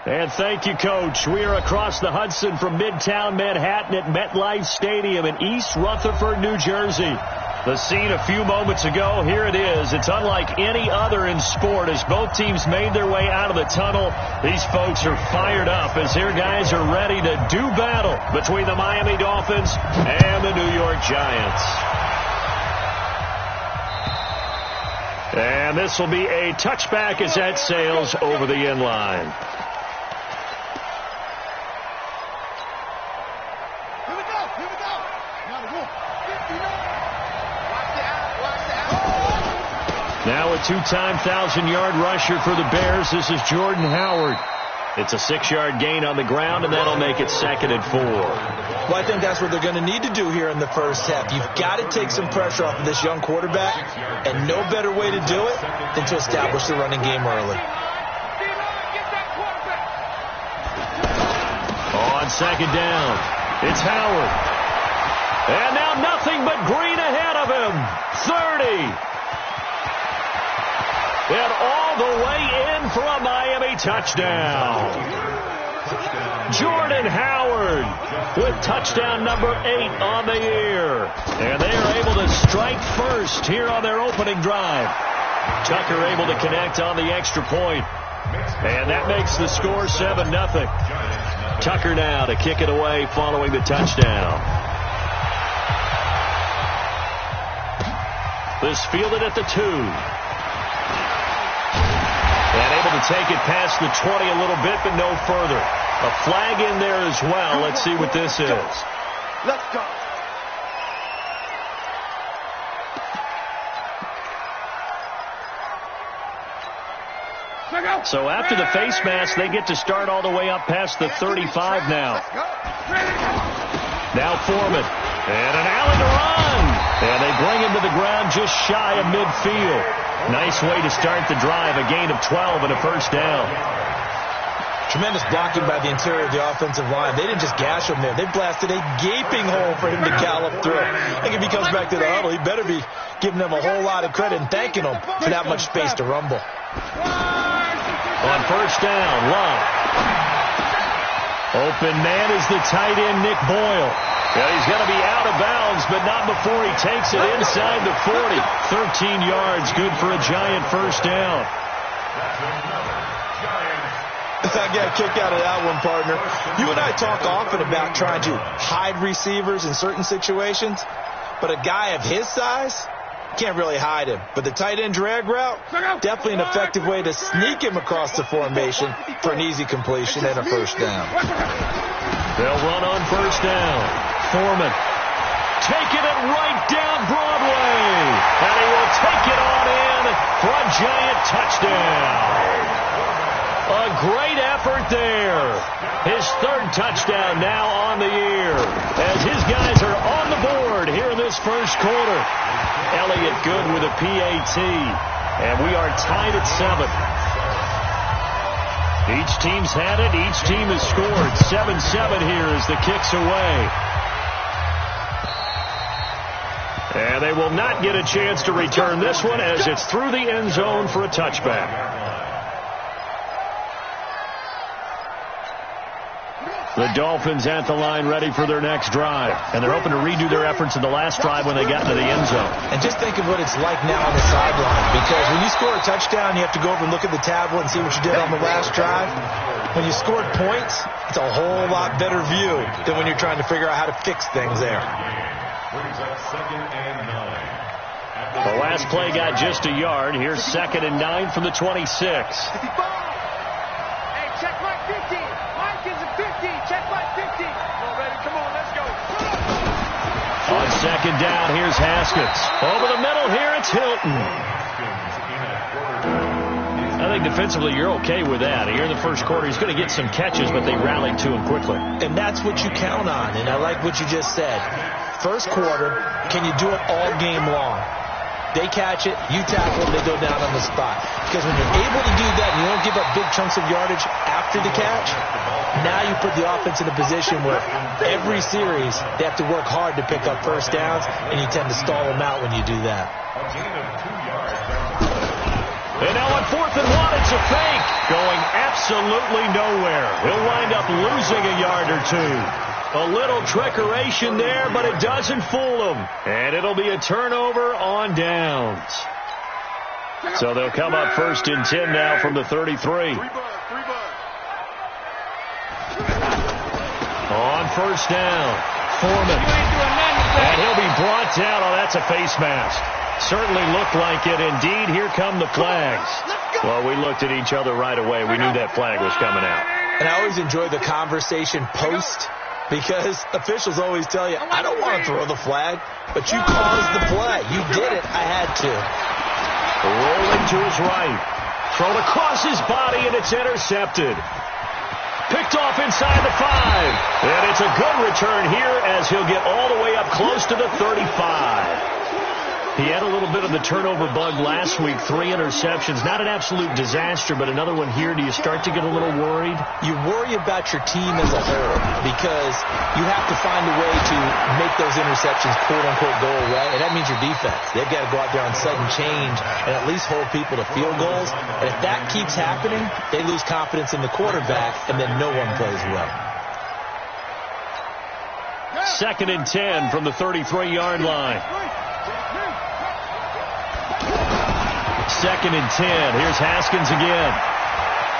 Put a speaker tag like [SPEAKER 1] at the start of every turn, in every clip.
[SPEAKER 1] And thank you, Coach. We are across the Hudson from Midtown Manhattan at MetLife Stadium in East Rutherford, New Jersey. The scene a few moments ago, here it is. It's unlike any other in sport as both teams made their way out of the tunnel. These folks are fired up as their guys are ready to do battle between the Miami Dolphins and the New York Giants. And this will be a touchback as that sails over the end line. Now a two-time 1,000-yard rusher for the Bears. This is Jordan Howard. It's a 6-yard gain on the ground, and that'll make it 2nd and 4.
[SPEAKER 2] Well, I think that's what they're going to need to do here in the first half. You've got to take some pressure off of this young quarterback, and no better way to do it than to establish the running game early.
[SPEAKER 1] On 2nd down, it's Howard. And now nothing but green ahead of him. 30. And all the way in for a Miami touchdown. Jordan Howard with touchdown number 8 on the year. And they are able to strike first here on their opening drive. Tucker able to connect on the extra point. And that makes the score 7-0. Tucker now to kick it away following the touchdown. This fielded at the 2. And able to take it past the 20 a little bit, but no further. A flag in there as well. Let's see what this is.
[SPEAKER 3] Let's go.
[SPEAKER 1] So after the face mask, they get to start all the way up past the 35 now. Now Foreman. And an alley to run. And they bring him to the ground just shy of midfield. Nice way to start the drive. A gain of 12 and a first down.
[SPEAKER 2] Tremendous blocking by the interior of the offensive line. They didn't just gash him there. They blasted a gaping hole for him to gallop through. I think if he comes back to the huddle, he better be giving them a whole lot of credit and thanking them for that much space to rumble.
[SPEAKER 1] On first down, Love. Open man is the tight end, Nick Boyle. Yeah, he's going to be out of bounds, but not before he takes it inside the 40. 13 yards, good for a Giant first down.
[SPEAKER 2] I got a kick out of that one, partner. You and I talk often about trying to hide receivers in certain situations, but a guy of his size can't really hide him. But the tight end drag route, definitely an effective way to sneak him across the formation for an easy completion and a first down.
[SPEAKER 1] They'll run on first down. Foreman taking it right down Broadway. And he will take it on in for a Giant touchdown. A great effort there. His 3rd touchdown now on the year as his guys are on the board here in this first quarter. Elliott good with a PAT. And we are tied at 7. Each team's had it. Each team has scored. 7-7 here as the kick's away. And they will not get a chance to return this one as it's through the end zone for a touchback. The Dolphins at the line ready for their next drive. And they're hoping to redo their efforts in the last drive when they got into the end zone.
[SPEAKER 2] And just think of what it's like now on the sideline. Because when you score a touchdown, you have to go over and look at the tablet and see what you did on the last drive. When you scored points, it's a whole lot better view than when you're trying to figure out how to fix things there.
[SPEAKER 1] The last play got just a yard. Here's 2nd and 9 from the 26.
[SPEAKER 3] Hey, check my 50. Mike is a 50. Check my 50. Already, come on, let's go.
[SPEAKER 1] On 2nd down, here's Haskins. Over the middle here, it's Hilton. I think defensively you're okay with that. Here in the first quarter, he's going to get some catches, but they rallied to him quickly.
[SPEAKER 2] And that's what you count on, and I like what you just said. First quarter, can you do it all game long? They catch it, you tackle them, they go down on the spot. Because when you're able to do that and you don't give up big chunks of yardage after the catch, now you put the offense in a position where every series they have to work hard to pick up first downs, and you tend to stall them out when you do that.
[SPEAKER 1] And now on 4th and 1, it's a fake. Going absolutely nowhere. He'll wind up losing a yard or two. A little trickeration there, but it doesn't fool him. And it'll be a turnover on downs. So they'll come up 1st and 10 now from the 33. On 1st down, Foreman. And he'll be brought down. Oh, that's a face mask. Certainly looked like it. Indeed, here come the flags. Well, we looked at each other right away. We knew that flag was coming out.
[SPEAKER 2] And I always enjoy the conversation post, because officials always tell you, I don't want to throw the flag, but you caused the play. You did it. I had to.
[SPEAKER 1] Rolling to his right. Thrown across his body, and it's intercepted. Picked off inside the 5. And it's a good return here as he'll get all the way up close to the 35. He had a little bit of the turnover bug last week, 3 interceptions. Not an absolute disaster, but another one here. Do you start to get a little worried?
[SPEAKER 2] You worry about your team as a whole because you have to find a way to make those interceptions, quote-unquote, go away, and that means your defense. They've got to go out there on sudden change and at least hold people to field goals. And if that keeps happening, they lose confidence in the quarterback, and then no one plays well.
[SPEAKER 1] 2nd and 10 from the 33-yard line. 2nd and 10. Here's Haskins again.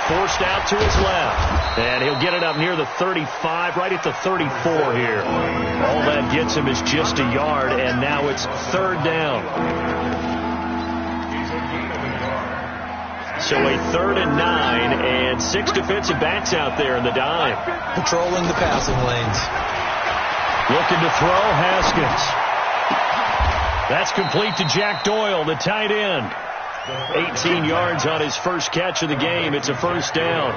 [SPEAKER 1] Forced out to his left. And he'll get it up near the 35, right at the 34 here. All that gets him is just a yard, and now it's 3rd down. So a 3rd and 9, and 6 defensive backs out there in the dime.
[SPEAKER 2] Patrolling the passing lanes.
[SPEAKER 1] Looking to throw, Haskins. That's complete to Jack Doyle, the tight end. 18 yards on his first catch of the game. It's a 1st down.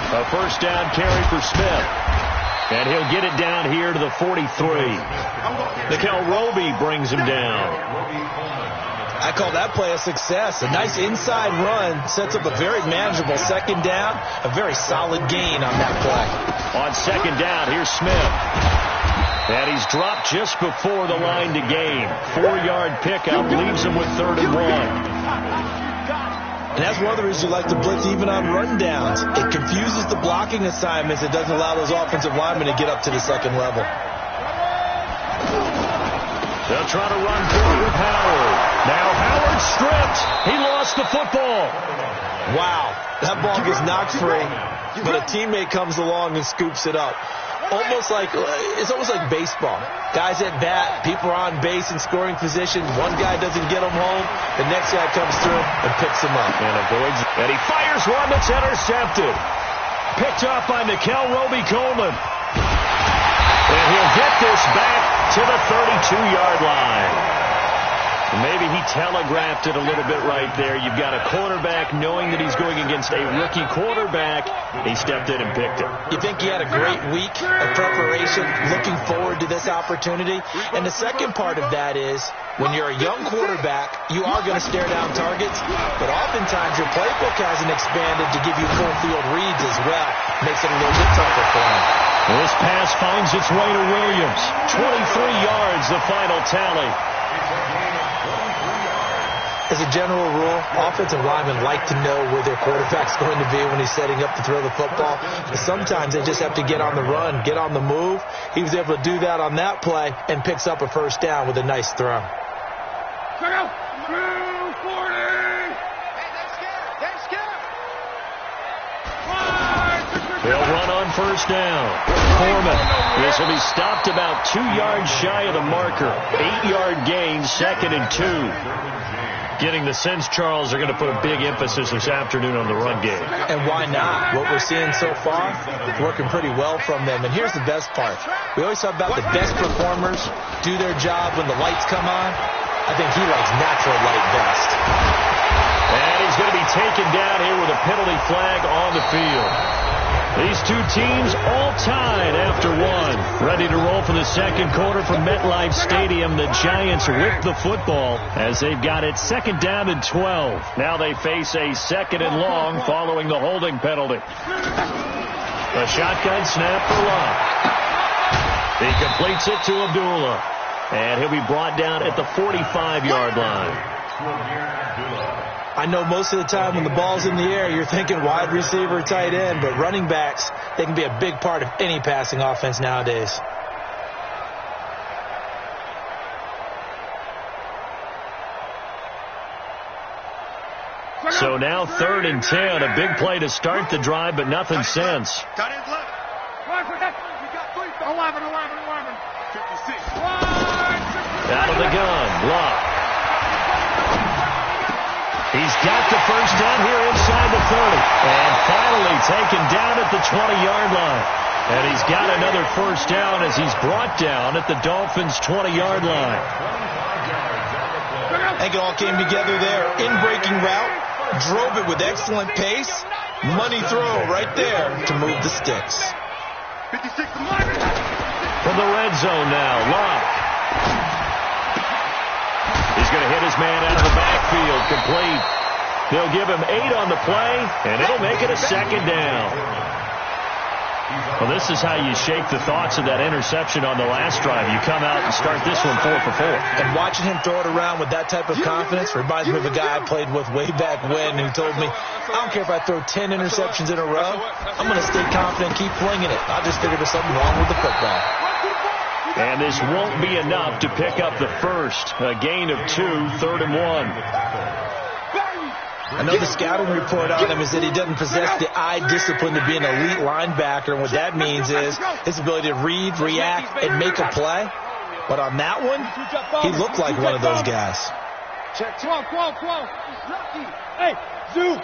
[SPEAKER 1] A 1st down carry for Smith. And he'll get it down here to the 43. Nickel Roby brings him down.
[SPEAKER 2] I call that play a success. A nice inside run sets up a very manageable 2nd down. A very solid gain on that play.
[SPEAKER 1] On 2nd down, here's Smith. And he's dropped just before the line to gain. 4-yard pickup leaves him with 3rd and 1.
[SPEAKER 2] And that's one of the reasons you like to blitz even on rundowns. It confuses the blocking assignments. It doesn't allow those offensive linemen to get up to the 2nd level.
[SPEAKER 1] They'll try to run forward with Howard. Now Howard stripped. He lost the football.
[SPEAKER 2] Wow. That ball gets knocked free, but a teammate comes along and scoops it up. It's almost like baseball. Guys at bat, people are on base in scoring position. One guy doesn't get him home. The next guy comes through and picks him up.
[SPEAKER 1] And avoids. And he fires one that's intercepted. Picked up by Nickel Roby Coleman. And he'll get this back to the 32-yard line. Maybe he telegraphed it a little bit right there. You've got a quarterback knowing that he's going against a rookie quarterback. He stepped in and picked it.
[SPEAKER 2] You think he had a great week of preparation, looking forward to this opportunity? And the second part of that is, when you're a young quarterback, you are going to stare down targets, but oftentimes your playbook hasn't expanded to give you full field reads as well. Makes it a little bit tougher for him.
[SPEAKER 1] This pass finds its way to Williams. 23 yards, the final tally.
[SPEAKER 2] As a general rule, offensive linemen like to know where their quarterback's going to be when he's setting up to throw the football. But sometimes they just have to get on the run, get on the move. He was able to do that on that play and picks up a 1st down with a nice throw.
[SPEAKER 1] They'll run on 1st down. Foreman. This will be stopped about 2 yards shy of the marker. 8-yard gain, 2nd and 2. Getting the sense, Charles, they're going to put a big emphasis this afternoon on the run game.
[SPEAKER 2] And why not? What we're seeing so far, working pretty well from them. And here's the best part. We always talk about the best performers do their job when the lights come on. I think he likes natural light best.
[SPEAKER 1] And he's going to be taken down here with a penalty flag on the field. These two teams all tied after one. Ready to roll for the 2nd quarter from MetLife Stadium. The Giants with the football as they've got it 2nd down and 12. Now they face a 2nd and long following the holding penalty. A shotgun snap for Love. He completes it to Abdullah. And he'll be brought down at the 45-yard line.
[SPEAKER 2] I know most of the time when the ball's in the air, you're thinking wide receiver, tight end, but running backs, they can be a big part of any passing offense nowadays.
[SPEAKER 1] So now 3rd and 10, a big play to start the drive, but nothing since. Out of the gun, Locke. He's got the first down here inside the 30. And finally taken down at the 20-yard line. And he's got another first down as he's brought down at the Dolphins' 20-yard line.
[SPEAKER 2] I think it all came together there. In-breaking route, drove it with excellent pace. Money throw right there to move the sticks.
[SPEAKER 1] From the red zone now, Locke. He's going to hit his man out of the backfield, complete. They'll give him 8 on the play, and it'll make it a 2nd down. Well, this is how you shake the thoughts of that interception on the last drive. You come out and start this one 4 for 4.
[SPEAKER 2] And watching him throw it around with that type of confidence reminds me of a guy I played with way back when who told me, I don't care if I throw 10 interceptions in a row, I'm going to stay confident, keep flinging it. I just figured there's something wrong with the football.
[SPEAKER 1] And this won't be enough to pick up the first. A gain of 2, 3rd and 1.
[SPEAKER 2] I know the scouting report on him is that he doesn't possess the eye discipline to be an elite linebacker. And what that means is his ability to read, react, and make a play. But on that one, he looked like one of those guys.
[SPEAKER 3] Check 12. Lucky. Hey, Zoo.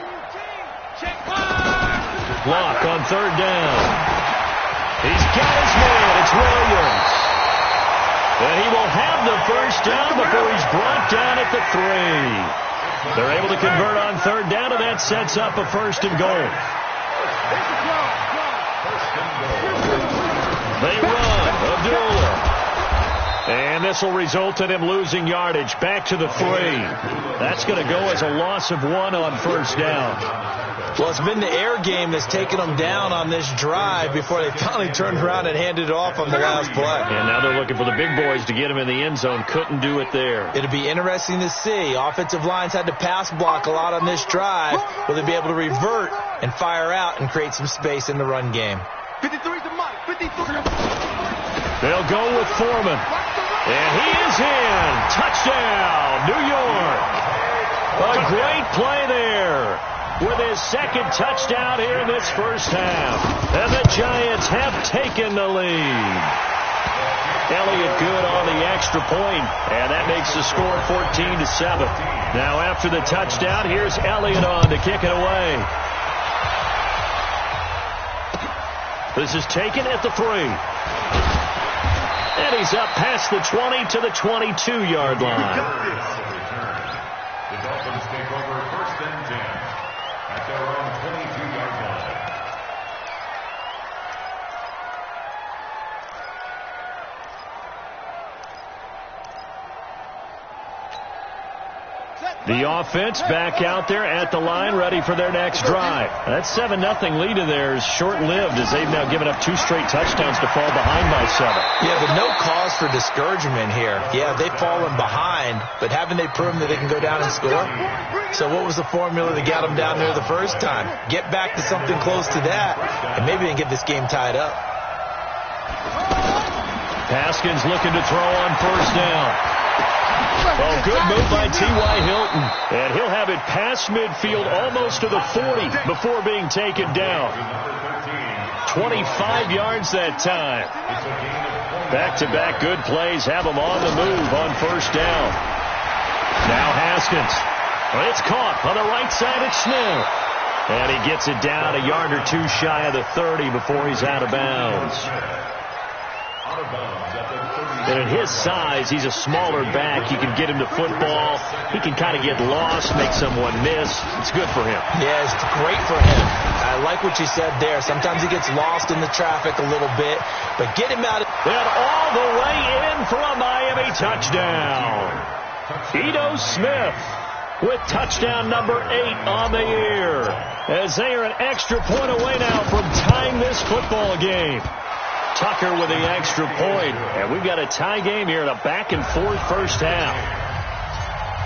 [SPEAKER 3] Check 5.
[SPEAKER 1] Block on 3rd down. He's got his man. It's Williams. And he will have the first down before he's brought down at the 3. They're able to convert on 3rd down, and that sets up a 1st and goal. They run. Abdullah. And this will result in him losing yardage back to the 3. That's going to go as a loss of 1 on 1st down.
[SPEAKER 2] Well, it's been the air game that's taken them down on this drive before they finally turned around and handed it off on the last play.
[SPEAKER 1] And now they're looking for the big boys to get him in the end zone. Couldn't do it there.
[SPEAKER 2] It'll be interesting to see. Offensive lines had to pass block a lot on this drive. Will they be able to revert and fire out and create some space in the run game?
[SPEAKER 3] 53 to Mike. 53.
[SPEAKER 1] They'll go with Foreman. And he is in. Touchdown, New York. A great play there with his 2nd touchdown here in this first half. And the Giants have taken the lead. Elliott good on the extra point, and that makes the score 14-7. Now after the touchdown, here's Elliott on to kick it away. This is taken at the 3. And he's up past the 20 to the 22-yard line.
[SPEAKER 4] The Dolphins take over 1st and 10 at their own 22-yard line.
[SPEAKER 1] The offense back out there at the line, ready for their next drive. That 7-0 lead of theirs short-lived as they've now given up 2 straight touchdowns to fall behind by 7.
[SPEAKER 2] Yeah, but no cause for discouragement here. Yeah, they've fallen behind, but haven't they proven that they can go down and score? So what was the formula that got them down there the first time? Get back to something close to that, and maybe they can get this game tied up.
[SPEAKER 1] Haskins looking to throw on 1st down. Oh, good move by T.Y. Hilton. And he'll have it past midfield almost to the 40 before being taken down. 25 yards that time. Back-to-back good plays have him on the move on 1st down. Now Haskins. Well, it's caught on the right side of Smith. And he gets it down a yard or 2 shy of the 30 before he's out of bounds. And at his size, he's a smaller back. You can get him to football. He can kind of get lost, make someone miss. It's good for him.
[SPEAKER 2] Yeah, it's great for him. I like what you said there. Sometimes he gets lost in the traffic a little bit, but get him out.
[SPEAKER 1] And all the way in for a Miami touchdown. Ito Smith with touchdown number 8 on the year, as they are an extra point away now from tying this football game. Tucker with the extra point. And we've got a tie game here in a back-and-forth first half.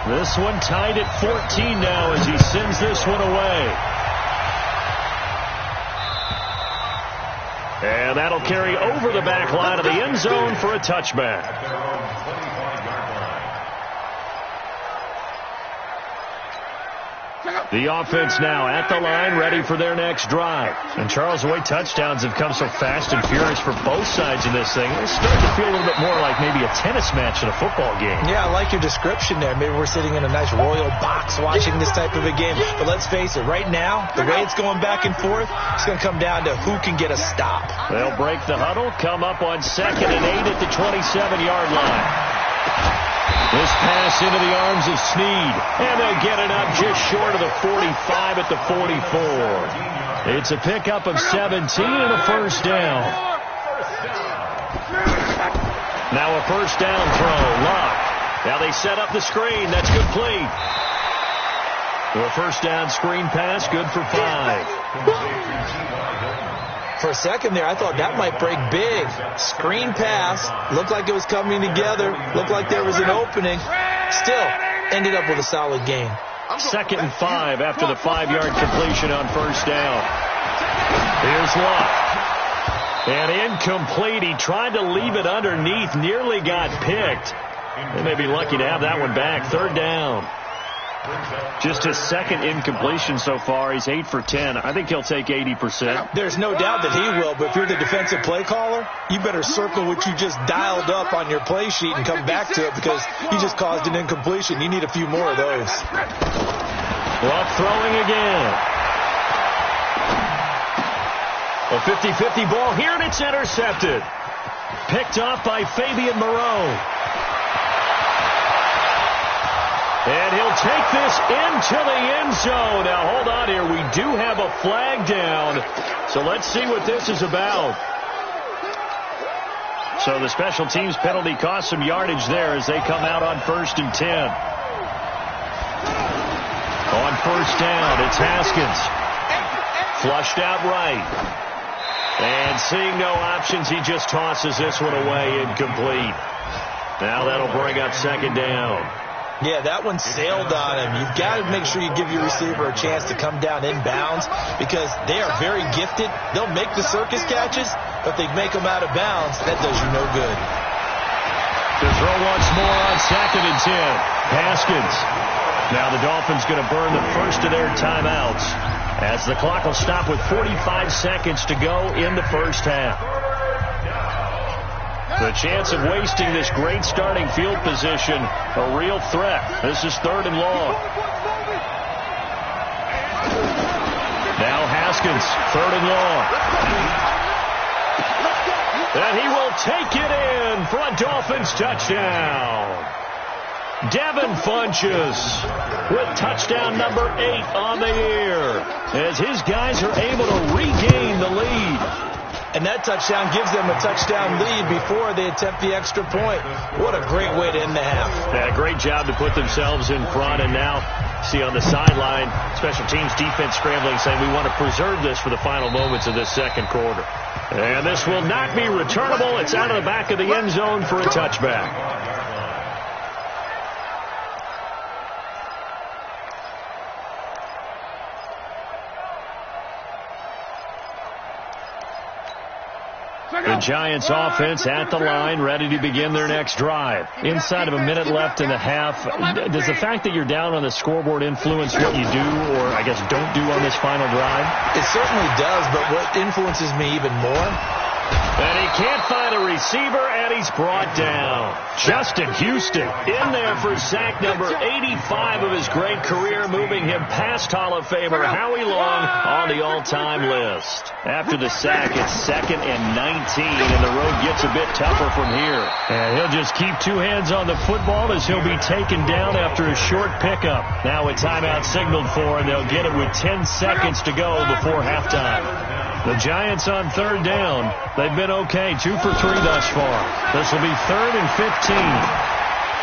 [SPEAKER 1] This one tied at 14 now as he sends this one away. And that'll carry over the back line of the end zone for a touchback. The offense now at the line, ready for their next drive. And Charles, the way touchdowns have come so fast and furious for both sides in this thing, it's starting to feel a little bit more like maybe a tennis match in a football game.
[SPEAKER 2] Yeah, I like your description there. Maybe we're sitting in a nice royal box watching this type of a game. But let's face it, right now, the way it's going back and forth, it's going to come down to who can get a stop.
[SPEAKER 1] They'll break the huddle, come up on 2nd and 8 at the 27-yard line. This pass into the arms of Snead, and they'll get it up just short of the 45 at the 44. It's a pickup of 17 and a first down. Now a first down throw. Luck. Now they set up the screen. That's complete. The first down screen pass, good for 5.
[SPEAKER 2] For a second there, I thought that might break big. Screen pass. Looked like it was coming together. Looked like there was an opening. Still, ended up with a solid gain.
[SPEAKER 1] 2nd and 5 after the 5-yard completion on first down. Here's Luck. And incomplete. He tried to leave it underneath. Nearly got picked. They may be lucky to have that one back. 3rd down. Just his 2nd incompletion so far. He's 8 for 10. I think he'll take 80%.
[SPEAKER 2] There's no doubt that he will, but if you're the defensive play caller, you better circle what you just dialed up on your play sheet and come back to it because he just caused an incompletion. You need a few more of those.
[SPEAKER 1] Luck throwing again. A 50-50 ball here, and it's intercepted. Picked off by Fabian Moreau. And he'll take this into the end zone. Now, hold on here. We do have a flag down. So let's see what this is about. So the special teams penalty cost some yardage there as they come out on 1st and 10. On first down, it's Haskins. Flushed out right. And seeing no options, he just tosses this one away, incomplete. Now that'll bring up 2nd down.
[SPEAKER 2] Yeah, that one sailed on him. You've got to make sure you give your receiver a chance to come down inbounds because they are very gifted. They'll make the circus catches, but they make them out of bounds. That does you no good.
[SPEAKER 1] To throw once more on 2nd and 10. Haskins. Now the Dolphins going to burn the first of their timeouts as the clock will stop with 45 seconds to go in the first half. The chance of wasting this great starting field position, a real threat. This is 3rd and long. Now Haskins, 3rd and long. And he will take it in for a Dolphins touchdown. Devin Funchess with touchdown number 8 on the year as his guys are able to regain the lead.
[SPEAKER 2] And that touchdown gives them a touchdown lead before they attempt the extra point. What a great way to end the half.
[SPEAKER 1] Yeah, great job to put themselves in front. And now, see on the sideline, special teams defense scrambling, saying we want to preserve this for the final moments of this 2nd quarter. And this will not be returnable. It's out of the back of the end zone for a touchback. The Giants offense at the line, ready to begin their next drive. Inside of a minute left in the half, does the fact that you're down on the scoreboard influence what you do or, I guess, don't do on this final drive?
[SPEAKER 2] It certainly does, but what influences me even more?
[SPEAKER 1] And he can't find a receiver, and he's brought down. Justin Houston in there for sack number 85 of his great career, moving him past Hall of Famer Howie Long on the all-time list. After the sack, it's 2nd and 19, and the road gets a bit tougher from here. And he'll just keep 2 hands on the football as he'll be taken down after a short pickup. Now a timeout signaled for, and they'll get it with 10 seconds to go before halftime. The Giants on 3rd down. They've been okay, 2 for 3 thus far. This will be 3rd and 15.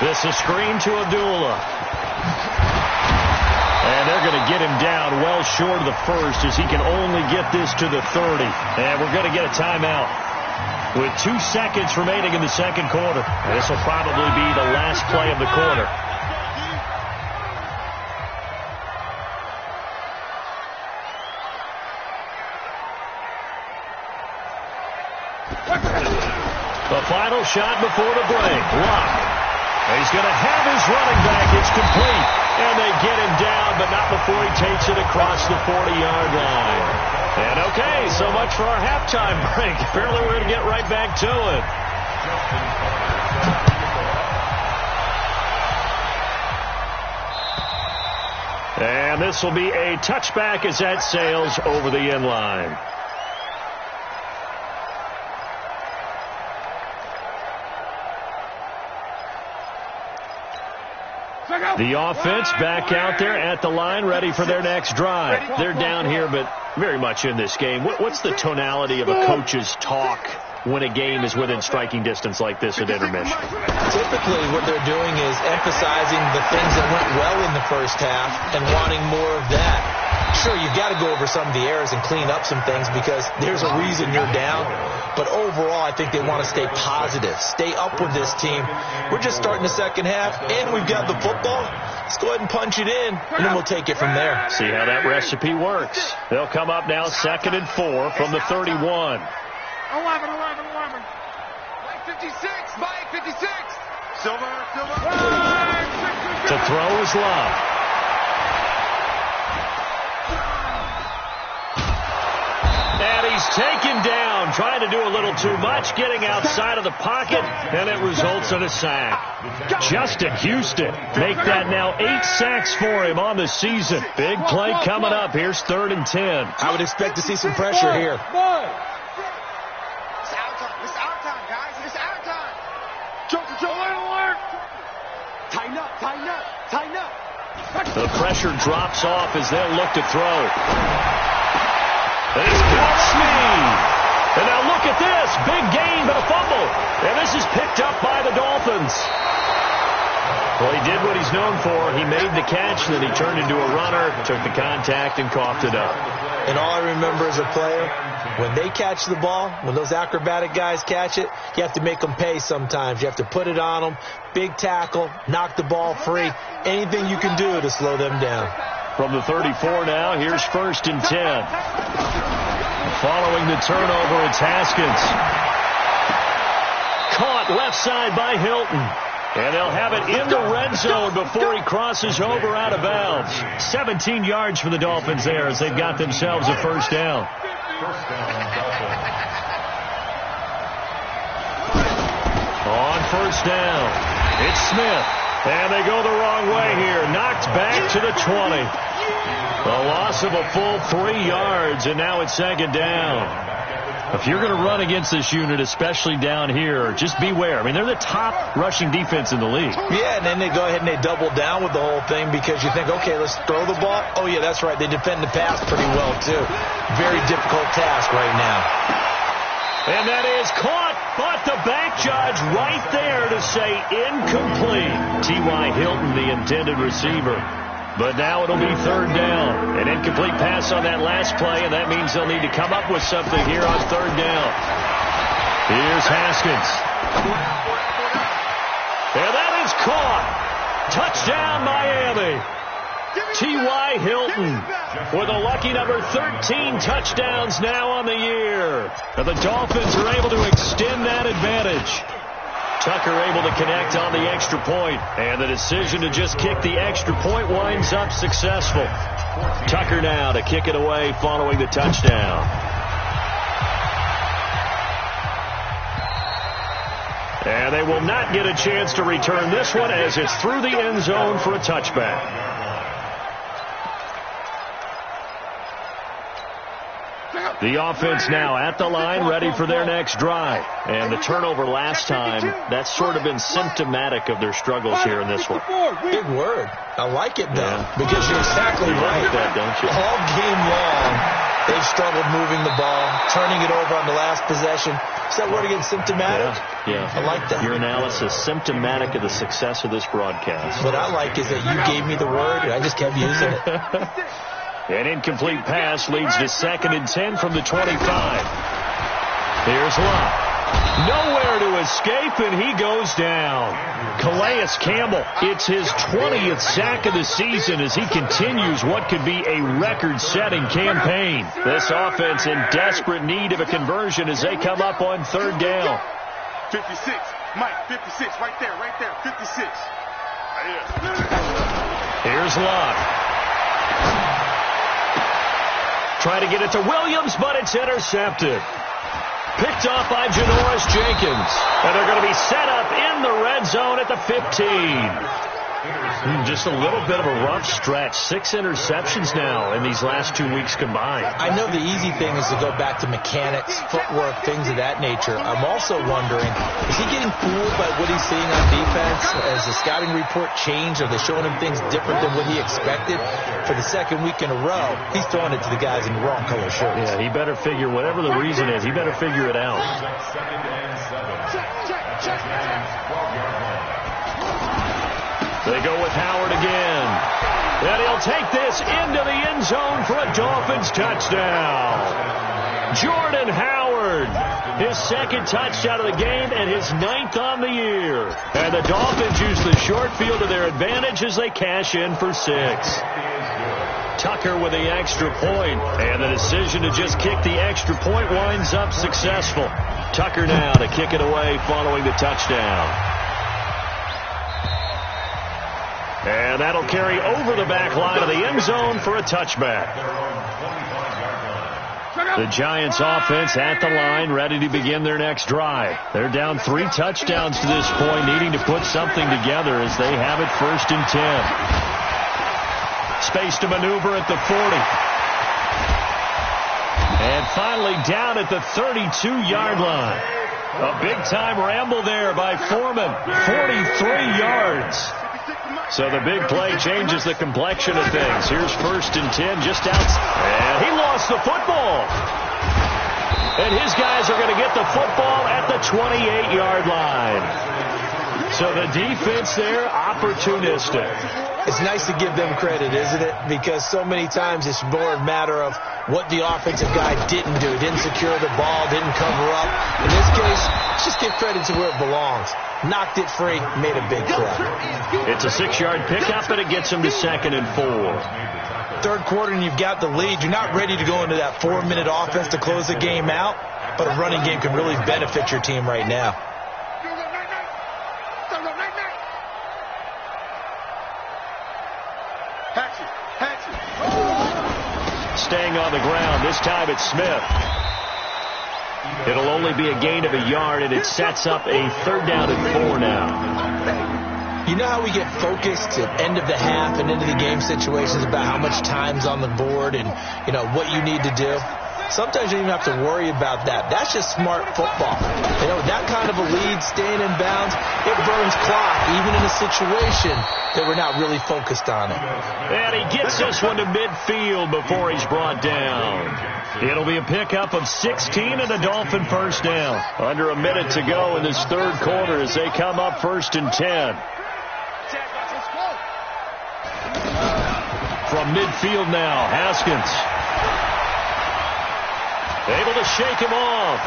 [SPEAKER 1] This is screen to Abdullah. And they're going to get him down well short of the first as he can only get this to the 30. And we're going to get a timeout. with 2 seconds remaining in the second quarter. And this will probably be the last play of the quarter. The final shot before the break. Lock. He's going to have his running back. It's complete. And they get him down, but not before he takes it across the 40-yard line. And okay, so much for our halftime break. Apparently we're going to get right back to it. And this will be a touchback as that sails over the end line. The offense back out there at the line, ready for their next drive. They're down here, but very much in this game. What's the tonality of a coach's talk when a game is within striking distance like this at intermission?
[SPEAKER 2] Typically, what they're doing is emphasizing the things that went well in the first half and wanting more of that. Sure, you've got to go over some of the errors and clean up some things because there's a reason you're down. But overall, I think they want to stay positive, stay up with this team. We're just starting the second half, and we've got the football. Let's go ahead and punch it in, and then we'll take it from there.
[SPEAKER 1] See how that recipe works. They'll come up now 2nd and 4 from the 31.
[SPEAKER 3] 11. Mike 56. Mike 56. Silver.
[SPEAKER 1] To throw is Love. And he's taken down, trying to do a little too much, getting outside of the pocket, and it results in a sack. Justin Houston make that now 8 sacks for him on the season. Big play coming up. Here's 3rd and 10.
[SPEAKER 2] I would expect to see some pressure here.
[SPEAKER 3] It's out time, guys. It's out time. Control alert. Tighten up.
[SPEAKER 1] The pressure drops off as they'll look to throw. And he's got speed. And now look at this. Big gain, but a fumble. And this is picked up by the Dolphins. Well, he did what he's known for. He made the catch, then he turned into a runner, took the contact, and coughed it up.
[SPEAKER 2] And all I remember as a player, when they catch the ball, when those acrobatic guys catch it, you have to make them pay sometimes. You have to put it on them. Big tackle, knock the ball free. Anything you can do to slow them down.
[SPEAKER 1] From the 34 now, here's 1st and 10. Following the turnover, it's Haskins. Caught left side by Hilton. And they'll have it in the red zone before he crosses over out of bounds. 17 yards for the Dolphins there as they've got themselves a first down. On first down, it's Smith. And they go the wrong way here. Knocked back to the 20. A loss of a full 3 yards, and now it's 2nd down. If you're going to run against this unit, especially down here, just beware. I mean, they're the top rushing defense in the league.
[SPEAKER 2] Yeah, and then they go ahead and they double down with the whole thing because you think, okay, let's throw the ball. Oh, yeah, that's right. They defend the pass pretty well, too. Very difficult task right now.
[SPEAKER 1] And that is caught, but the back judge right there to say incomplete. T.Y. Hilton, the intended receiver. But now it'll be 3rd down. An incomplete pass on that last play, and that means they'll need to come up with something here on 3rd down. Here's Haskins. And that is caught. Touchdown, Miami. T.Y. Hilton with a lucky number 13 touchdowns now on the year. And the Dolphins are able to extend that advantage. Tucker able to connect on the extra point, and the decision to just kick the extra point winds up successful. Tucker now to kick it away following the touchdown. And they will not get a chance to return this one as it's through the end zone for a touchback. The offense now at the line, ready for their next drive. And the turnover last time, that's sort of been symptomatic of their struggles here in this one.
[SPEAKER 2] Big word. I like it, though, because you're exactly
[SPEAKER 1] you
[SPEAKER 2] right.
[SPEAKER 1] like that, don't you?
[SPEAKER 2] All game long, they've struggled moving the ball, turning it over on the last possession. Is that word again, symptomatic?
[SPEAKER 1] Yeah.
[SPEAKER 2] I like that.
[SPEAKER 1] Your analysis, symptomatic of the success of this broadcast.
[SPEAKER 2] What I like is that you gave me the word, and I just kept using it.
[SPEAKER 1] An incomplete pass leads to 2nd and 10 from the 25. Here's Love. Nowhere to escape, and he goes down. Calais Campbell, it's his 20th sack of the season as he continues what could be a record-setting campaign. This offense in desperate need of a conversion as they come up on third down.
[SPEAKER 3] 56, Mike, 56, right there, 56.
[SPEAKER 1] Here's Love. Try to get it to Williams, but it's intercepted. Picked off by Janoris Jenkins. And they're going to be set up in the red zone at the 15. Just a little bit of a rough stretch. 6 interceptions now in these last 2 weeks combined.
[SPEAKER 2] I know the easy thing is to go back to mechanics, footwork, things of that nature. I'm also wondering, is he getting fooled by what he's seeing on defense? Has the scouting report changed? Are they showing him things different than what he expected? For the second week in a row, he's throwing it to the guys in the wrong color shirts.
[SPEAKER 1] Yeah, he better figure, whatever the reason is, he better figure it out. They go with Howard again. And he'll take this into the end zone for a Dolphins touchdown. Jordan Howard, his second touchdown of the game and his 9th on the year. And the Dolphins use the short field to their advantage as they cash in for 6. Tucker with the extra point, and the decision to just kick the extra point winds up successful. Tucker now to kick it away following the touchdown. And that'll carry over the back line of the end zone for a touchback. The Giants offense at the line, ready to begin their next drive. They're down 3 touchdowns to this point, needing to put something together as they have it 1st and 10. Space to maneuver at the 40. And finally down at the 32-yard line. A big-time ramble there by Foreman. 43 yards. So the big play changes the complexion of things. Here's 1st and 10 just outside. And he lost the football. And his guys are going to get the football at the 28-yard line. So the defense there, opportunistic.
[SPEAKER 2] It's nice to give them credit, isn't it? Because so many times it's more a matter of what the offensive guy didn't do. Didn't secure the ball, didn't cover up. In this case, let's just give credit to where it belongs. Knocked it free, made a big play.
[SPEAKER 1] It's a 6-yard pickup, and it gets him to 2nd and 4.
[SPEAKER 2] Third quarter, and you've got the lead. You're not ready to go into that 4-minute offense to close the game out, but a running game can really benefit your team right now.
[SPEAKER 1] Staying on the ground. This time it's Smith. It'll only be a gain of a yard, and it sets up a 3rd down and 4 now.
[SPEAKER 2] You know how we get focused at end of the half and into the game situations about how much time's on the board and, you know, what you need to do? Sometimes you don't even have to worry about that. That's just smart football. You know, that kind of a lead, staying in bounds, it burns clock, even in a situation that we're not really focused on it.
[SPEAKER 1] And he gets this one to midfield before he's brought down. It'll be a pickup of 16 and a Dolphin 1st down. Under a minute to go in this 3rd quarter as they come up 1st and 10. From midfield now, Haskins. Able to shake him off.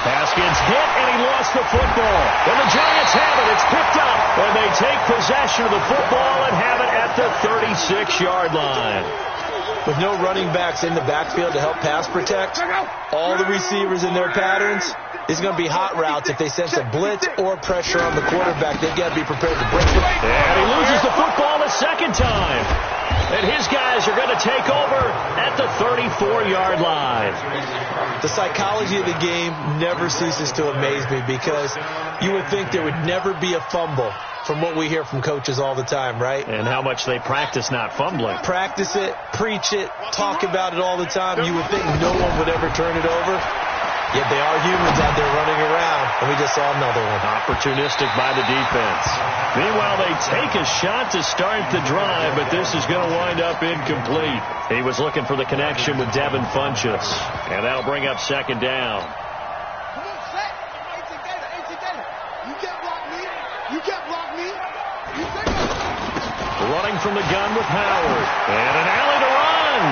[SPEAKER 1] Haskins hit, and he lost the football. And the Giants have it. It's picked up. And they take possession of the football and have it at the 36-yard line.
[SPEAKER 2] With no running backs in the backfield to help pass protect, all the receivers in their patterns, it's going to be hot routes. If they sense a blitz or pressure on the quarterback, they've got to be prepared to break it.
[SPEAKER 1] And he loses the football a 2nd time. And his guys are going to take over at the 34-yard line.
[SPEAKER 2] The psychology of the game never ceases to amaze me because you would think there would never be a fumble from what we hear from coaches all the time, right?
[SPEAKER 1] And how much they practice not fumbling.
[SPEAKER 2] Practice it, preach it, talk about it all the time. You would think no one would ever turn it over. Yet they are humans out there running around, and we just saw another one.
[SPEAKER 1] Opportunistic by the defense. Meanwhile, they take a shot to start the drive, but this is going to wind up incomplete. He was looking for the connection with Devin Funchess, and that'll bring up 2nd down.
[SPEAKER 3] Come on, set. Hey, together. You can't block me. You can't block me. You can't block me.
[SPEAKER 1] Running from the gun with Howard. And an alley to run.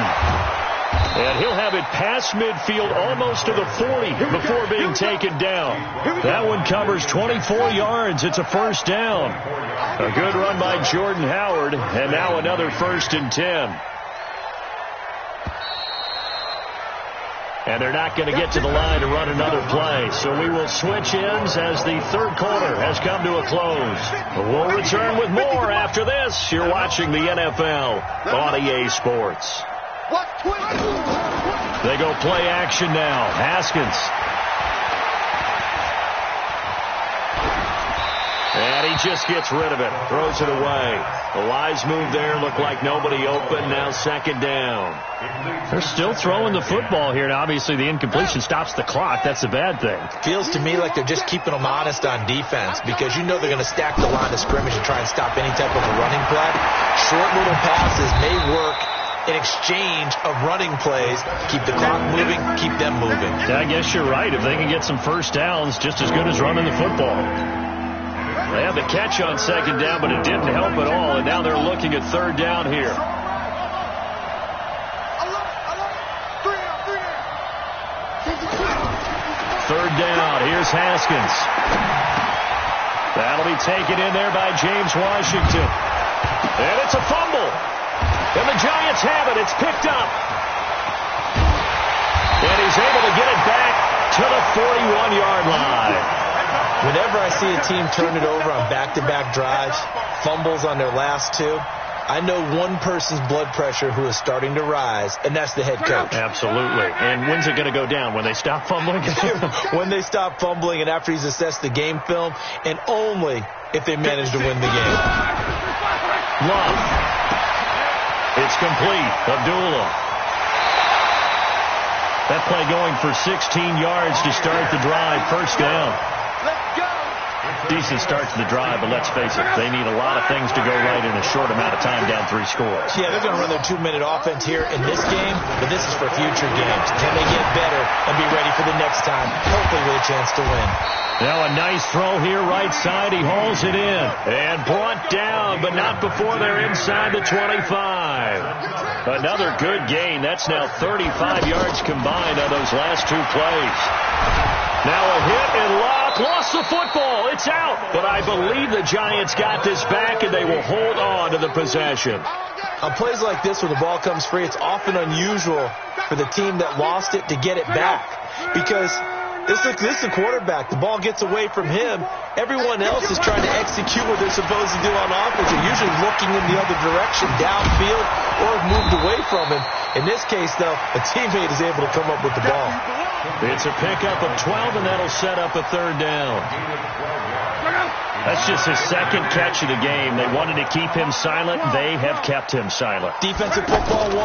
[SPEAKER 1] And he'll have it past midfield almost to the 40 before being taken down. That one covers 24 yards. It's a first down. A good run by Jordan Howard, and now another 1st and 10. And they're not going to get to the line to run another play. So we will switch ends as the third quarter has come to a close. We'll return with more after this. You're watching the NFL on EA Sports. They go play action now. Haskins. And he just gets rid of it. Throws it away. A wise move there. Looked like nobody open. Now 2nd down.
[SPEAKER 5] They're still throwing the football here. Now, obviously, the incompletion stops the clock. That's a bad thing.
[SPEAKER 2] Feels to me like they're just keeping them honest on defense because you know they're going to stack the line of scrimmage and try and stop any type of a running play. Short little passes may work in exchange of running plays. Keep the clock moving, keep them moving.
[SPEAKER 5] Yeah, I guess you're right. If they can get some first downs, just as good as running the football.
[SPEAKER 1] They had the catch on 2nd down, but it didn't help at all, and now they're looking at 3rd down here. 3rd down. Here's Haskins. That'll be taken in there by James Washington. And it's a fumble. And the Giants have it. It's picked up. And he's able to get it back to the 41-yard line.
[SPEAKER 2] Whenever I see a team turn it over on back-to-back drives, fumbles on their last two, I know one person's blood pressure who is starting to rise, and that's the head coach.
[SPEAKER 5] Absolutely. And when's it going to go down? When they stop fumbling?
[SPEAKER 2] When they stop fumbling and after he's assessed the game film, and only if they manage to win the game.
[SPEAKER 1] Love. It's complete. Abdullah. That play going for 16 yards to start the drive. First down.
[SPEAKER 5] Decent start to the drive, but let's face it, they need a lot of things to go right in a short amount of time, down 3 scores.
[SPEAKER 2] Yeah, they're going to run their 2-minute offense here in this game, but this is for future games. Can they get better and be ready for the next time, hopefully with a chance to win?
[SPEAKER 1] Now a nice throw here, right side. He hauls it in and brought down, but not before they're inside the 25. Another good gain. That's now 35 yards combined on those last 2 plays. Now a hit and Locke lost the football. It's out, but I believe the Giants got this back, and they will hold on to the possession.
[SPEAKER 2] On plays like this where the ball comes free, it's often unusual for the team that lost it to get it back because this is a quarterback. The ball gets away from him. Everyone else is trying to execute what they're supposed to do on offense. They're usually looking in the other direction, downfield, or moved away from him. In this case, though, a teammate is able to come up with the ball.
[SPEAKER 1] It's a pickup of 12, and that'll set up a 3rd down.
[SPEAKER 5] That's just his 2nd catch of the game. They wanted to keep him silent. They have kept him silent.
[SPEAKER 2] Defensive football 101.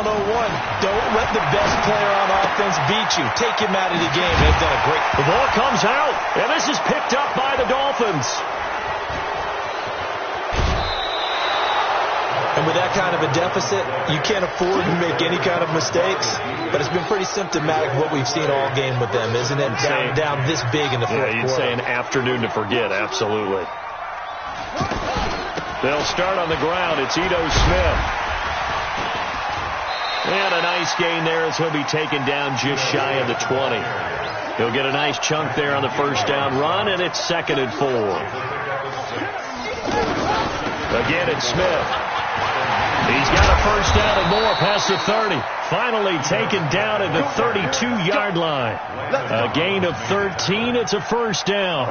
[SPEAKER 2] Don't let the best player on offense beat you. Take him out of the game. They've done a great.
[SPEAKER 1] The ball comes out, and this is picked up by the Dolphins.
[SPEAKER 2] And with that kind of a deficit, you can't afford to make any kind of mistakes. But it's been pretty symptomatic of what we've seen all game with them, isn't it? Down this big in the fourth quarter.
[SPEAKER 1] Yeah, you'd say an afternoon to forget, absolutely. They'll start on the ground. It's Ito Smith. And a nice gain there as he'll be taken down just shy of the 20. He'll get a nice chunk there on the first down run, and it's 2nd and 4. Again, it's Smith. He's got a first down and more past the 30. Finally taken down at the 32-yard line. A gain of 13. It's a first down.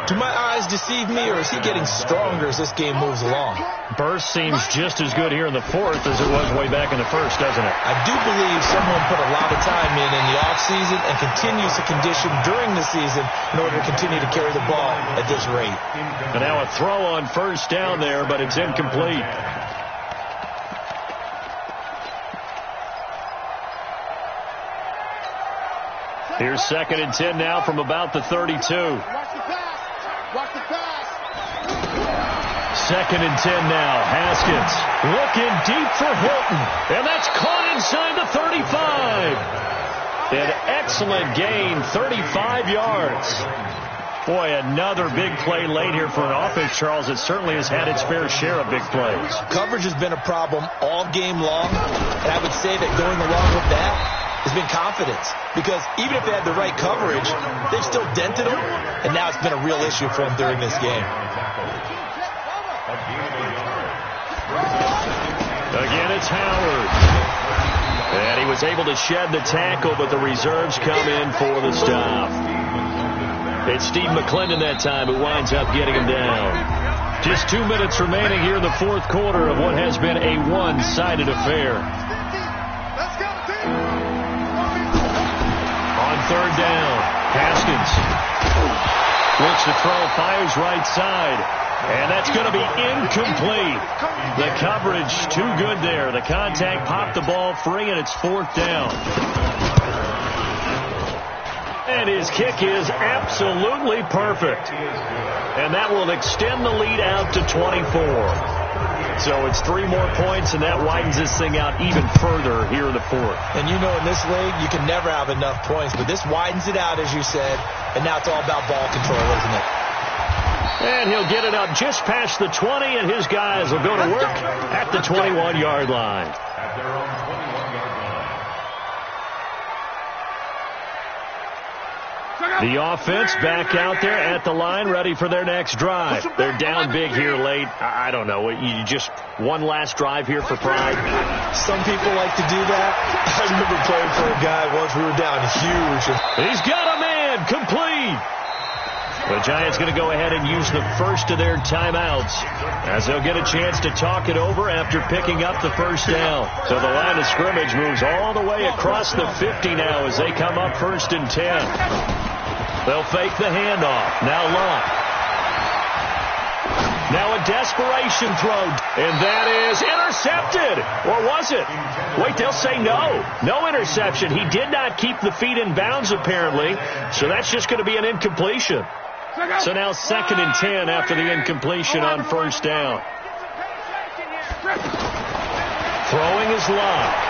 [SPEAKER 2] Do my eyes deceive me, or is he getting stronger as this game moves along?
[SPEAKER 5] Burst seems just as good here in the 4th as it was way back in the 1st, doesn't it?
[SPEAKER 2] I do believe someone put a lot of time in the offseason and continues to condition during the season in order to continue to carry the ball at this rate.
[SPEAKER 1] And now a throw on first down there, but it's incomplete. Here's 2nd and 10 now from about the 32.
[SPEAKER 3] Watch the pass. Watch the pass.
[SPEAKER 1] 2nd and 10 now. Haskins looking deep for Hilton. And that's caught inside the 35. An excellent gain, 35 yards.
[SPEAKER 5] Boy, another big play late here for an offense, Charles. It certainly has had its fair share of big plays.
[SPEAKER 2] Coverage has been a problem all game long, and I would say that going along with that has been confidence. Because even if they had the right coverage, they've still dented them, and now it's been a real issue for them during this game.
[SPEAKER 5] Again, it's Howard. And he was able to shed the tackle, but the reserves come in for the stop. It's Steve McClendon that time who winds up getting him down. Just 2 minutes remaining here in the fourth quarter of what has been a one-sided affair. On third down, Haskins looks to throw, fires right side. And that's going to be incomplete. The coverage too good there. The contact popped the ball free, and it's fourth down. And his kick is absolutely perfect. And that will extend the lead out to 24. So it's 3 more points, and that widens this thing out even further here in the fourth.
[SPEAKER 2] And you know in this league, you can never have enough points. But this widens it out, as you said. And now it's all about ball control, isn't it?
[SPEAKER 5] And he'll get it up just past the 20, and his guys will go to work at the 21-yard line.
[SPEAKER 4] At their own 21-yard line.
[SPEAKER 5] The offense back out there at the line, ready for their next drive. They're down big here late. I don't know. You just one last drive here for pride.
[SPEAKER 2] Some people like to do that. I remember playing for a guy once. We were down huge.
[SPEAKER 5] He's got a man complete. The Giants going to go ahead and use the first of their timeouts as they'll get a chance to talk it over after picking up the first down. So the line of scrimmage moves all the way across the 50 now as they come up 1st and 10. They'll fake the handoff. Now Locke. Now a desperation throw, and that is intercepted. Or was it? Wait, they'll say no. No interception. He did not keep the feet in bounds, apparently, so that's just going to be an incompletion. So now 2nd and 10 after the incompletion on first down. Throwing is Locke.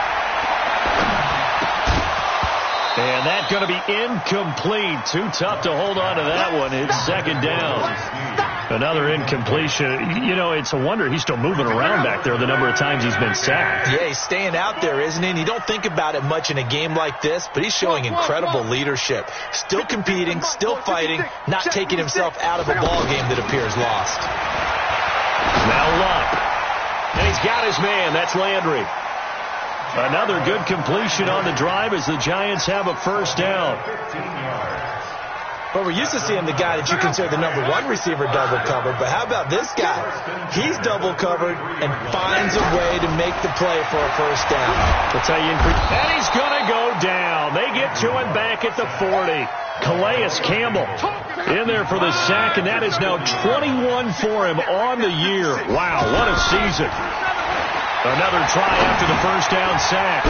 [SPEAKER 5] And that's going to be incomplete. Too tough to hold on to that one. It's 2nd down. Another incompletion. You know, it's a wonder he's still moving around back there the number of times he's been sacked.
[SPEAKER 2] Yeah, he's staying out there, isn't he? And you don't think about it much in a game like this, but he's showing incredible leadership. Still competing, still fighting, not taking himself out of a ball game that appears lost.
[SPEAKER 5] Now Locke. And he's got his man. That's Landry. Another good completion on the drive as the Giants have a first down.
[SPEAKER 2] Well, we're used to seeing the guy that you consider the number 1 receiver double covered, but how about this guy? He's double covered and finds a way to make the play for a first down.
[SPEAKER 5] That's how you increase. And he's going to go down. They get to him back at the 40. Calais Campbell in there for the sack, and that is now 21 for him on the year. Wow, what a season. Another try after the first down sack.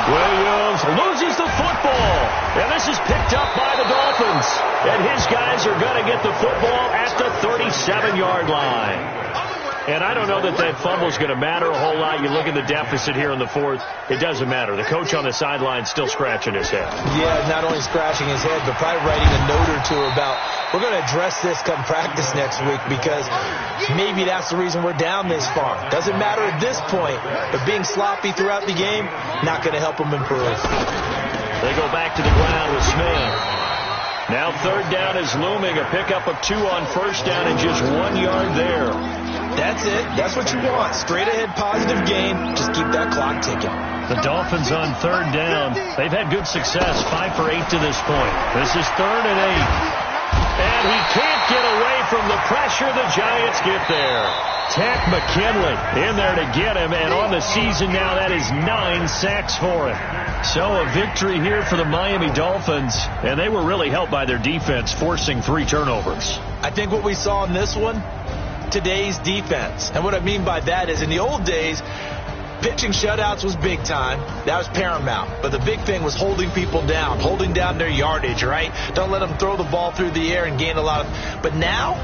[SPEAKER 5] Williams loses the football. And this is picked up by the Dolphins. And his guys are going to get the football at the 37-yard line. And I don't know that that fumble is going to matter a whole lot. You look at the deficit here in the fourth. It doesn't matter. The coach on the sideline still scratching his head.
[SPEAKER 2] Yeah, not only scratching his head, but probably writing a note or two about, we're going to address this come practice next week because maybe that's the reason we're down this far. Doesn't matter at this point, but being sloppy throughout the game, not going to help them improve.
[SPEAKER 5] They go back to the ground with Smith. Now 3rd down is looming. A pickup of 2 on first down and just 1 yard there.
[SPEAKER 2] That's it. That's what you want. Straight ahead positive gain. Just keep that clock ticking.
[SPEAKER 5] The Dolphins on 3rd down. They've had good success. 5 for 8 to this point. This is 3rd and 8. And he can't get away from the pressure. The Giants get there. Tack McKinley in there to get him. And on the season now, that is 9 sacks for him. So a victory here for the Miami Dolphins. And they were really helped by their defense, forcing 3 turnovers.
[SPEAKER 2] I think what we saw in this one, today's defense. And what I mean by that is in the old days, pitching shutouts was big time. That was paramount. But the big thing was holding people down, holding down their yardage, right? Don't let them throw the ball through the air and gain a lot of... But now,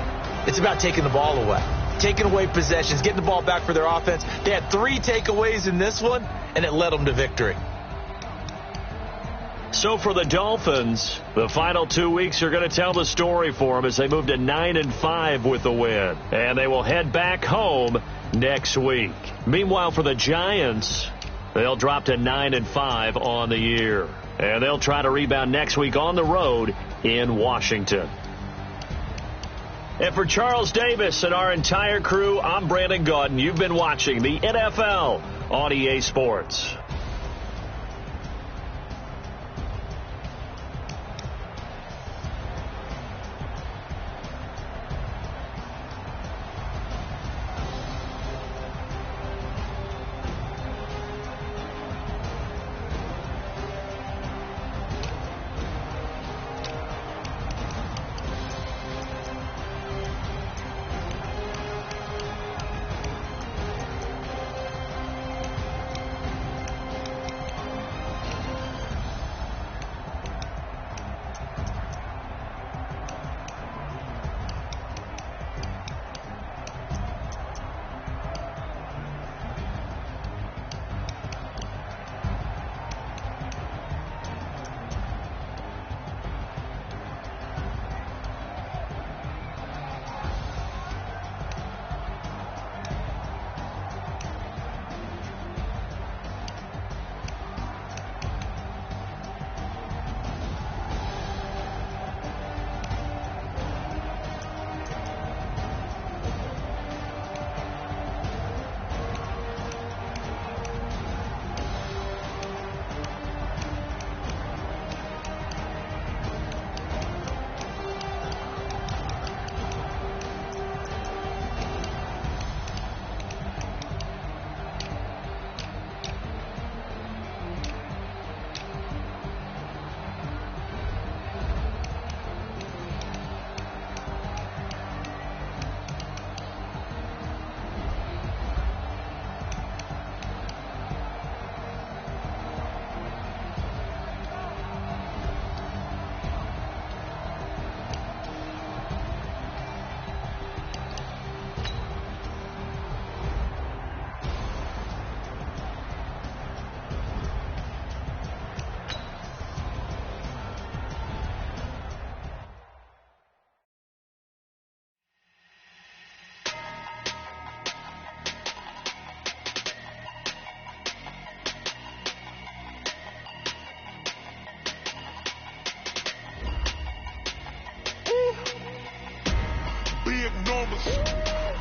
[SPEAKER 2] it's about taking the ball away. Taking away possessions, getting the ball back for their offense. They had 3 takeaways in this one, and it led them to victory.
[SPEAKER 5] So for the Dolphins, the final 2 weeks are going to tell the story for them as they move to 9-5 with the win. And they will head back home next week. Meanwhile, for the Giants, they'll drop to 9-5 on the year. And they'll try to rebound next week on the road in Washington. And for Charles Davis and our entire crew, I'm Brandon Gaudin. You've been watching the NFL on EA Sports.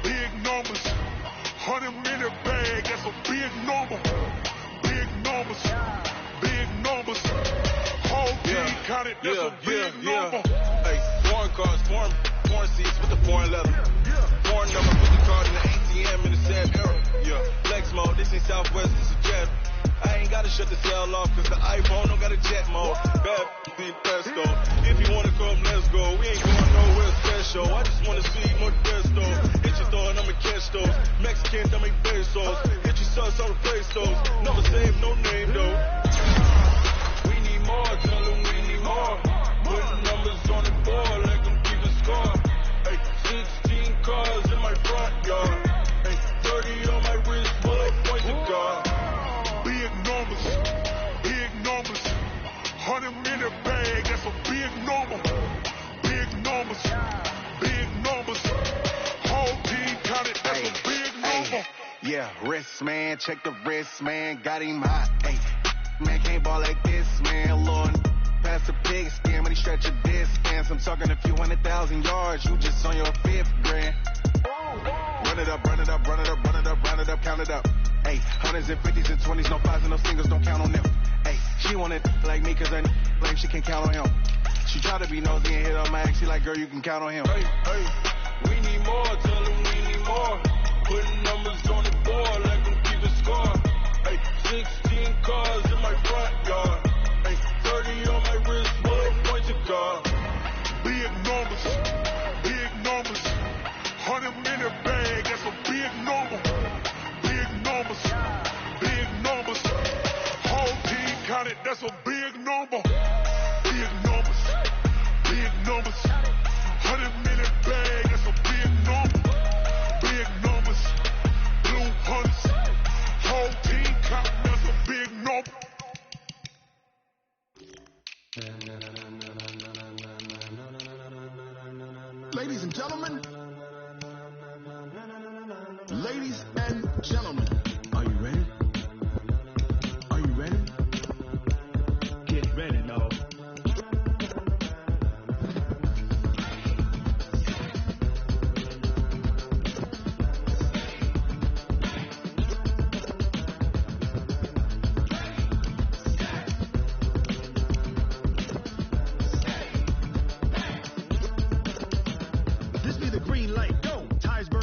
[SPEAKER 6] Big numbers, 100-minute bag, that's a big number. Big numbers, whole team counted, that's a big number.
[SPEAKER 7] Hey, foreign cards, foreign seats with the foreign leather. Foreign number, put the card in the ATM in the sad era. Yeah, flex mode, this ain't Southwest, this is Jet. I ain't gotta shut the cell off, cause the iPhone don't got a jet mode. Bad be presto. If you wanna come, let's go. We ain't going nowhere special. I just wanna see more Desto. Hit your store and I'ma catch those. Mexicans, I make pesos. Hit your sus on the pesos. Never save no name though. We need more, tell them we need more. Putting numbers on the board like I'm keeping score. Hey, 16 cars in my front yard. Hey, 30 on my wrist, full of points of God.
[SPEAKER 6] Big numbers, 100-minute bag, that's a big number. Big numbers, whole team counted, that's a big number.
[SPEAKER 7] Yeah, wrist man, check the wrist man, got him hot. Hey, man can't ball like this, man. Lord, pass the pig skin, but he stretch a distance. I'm talking a few 100,000 yards, you just on your 5th grand. Run it up, count it up. Hey, hundreds and 50s and 20s, no 5s and no singles, don't count on them. Hey, she want it like me, cause her claim she can count on him. She try to be nosy and hit on my ex, she like, girl, you can count on him.
[SPEAKER 6] Hey, we need more, tell them we need more. Putting numbers on the board like I'm keeping score. Hey, 16 cars in my front yard. Hey, 30 on my wrist, full of points of God. Big numbers, 100-minute bag, that's a big number. Big numbers, whole team counted, that's a big number. Big numbers, 100-minute bag, that's a big number. Big numbers,
[SPEAKER 3] Ladies and gentlemen. Ladies and gentlemen. Are you ready? Are you ready? Get ready, no. This be the green light. Go, Tiesburg.